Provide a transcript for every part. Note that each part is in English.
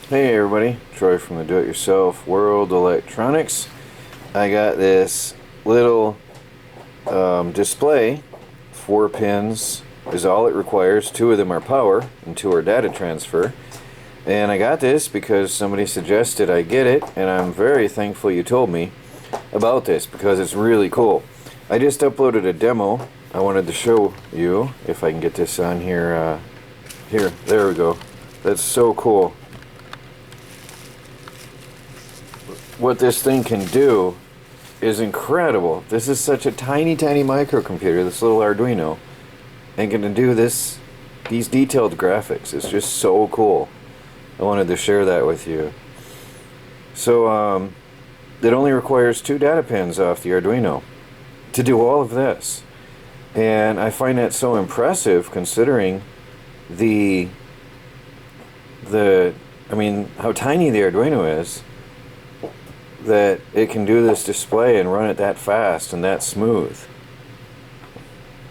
Hey everybody, Troy from the Do-It-Yourself World Electronics. I got this little display. 4 pins is all it requires. 2 of them are power and 2 are data transfer. And I got this because somebody suggested I get it, and I'm very thankful you told me about this because it's really cool. I just uploaded a demo. I wanted to show you if I can get this on here. There we go. That's so cool. What this thing can do is incredible. This is such a tiny microcomputer, this little Arduino, and can do these detailed graphics. It's just so cool. I wanted to share that with you. So it only requires 2 data pins off the Arduino to do all of this, and I find that so impressive considering how tiny the Arduino is, that it can do this display and run it that fast and that smooth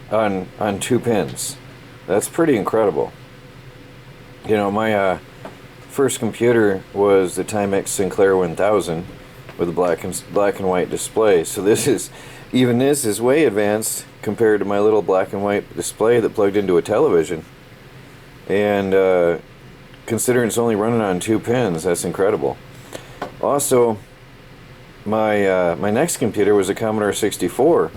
on 2 pins. That's pretty incredible. You know, my first computer was the Timex Sinclair 1000 with a black and white display. So this is way advanced compared to my little black and white display that plugged into a television. And considering it's only running on 2 pins, that's incredible. Also, my next computer was a Commodore 64,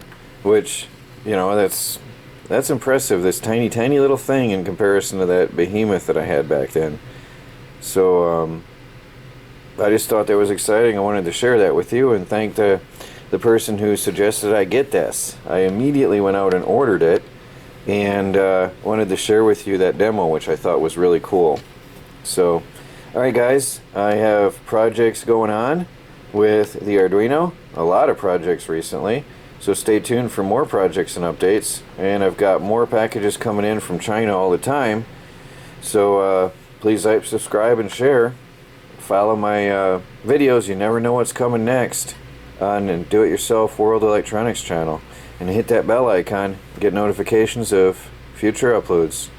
which, you know, that's impressive. This tiny little thing in comparison to that behemoth that I had back then. So I just thought that was exciting. I wanted to share that with you and thank the person who suggested I get this. I immediately went out and ordered it, and wanted to share with you that demo, which I thought was really cool. So, alright guys, I have projects going on with the Arduino, a lot of projects recently, so stay tuned for more projects and updates. And I've got more packages coming in from China all the time, so please like, subscribe, and share. Follow my videos. You never know what's coming next on the Do-It-Yourself World Electronics channel, and hit that bell icon to get notifications of future uploads.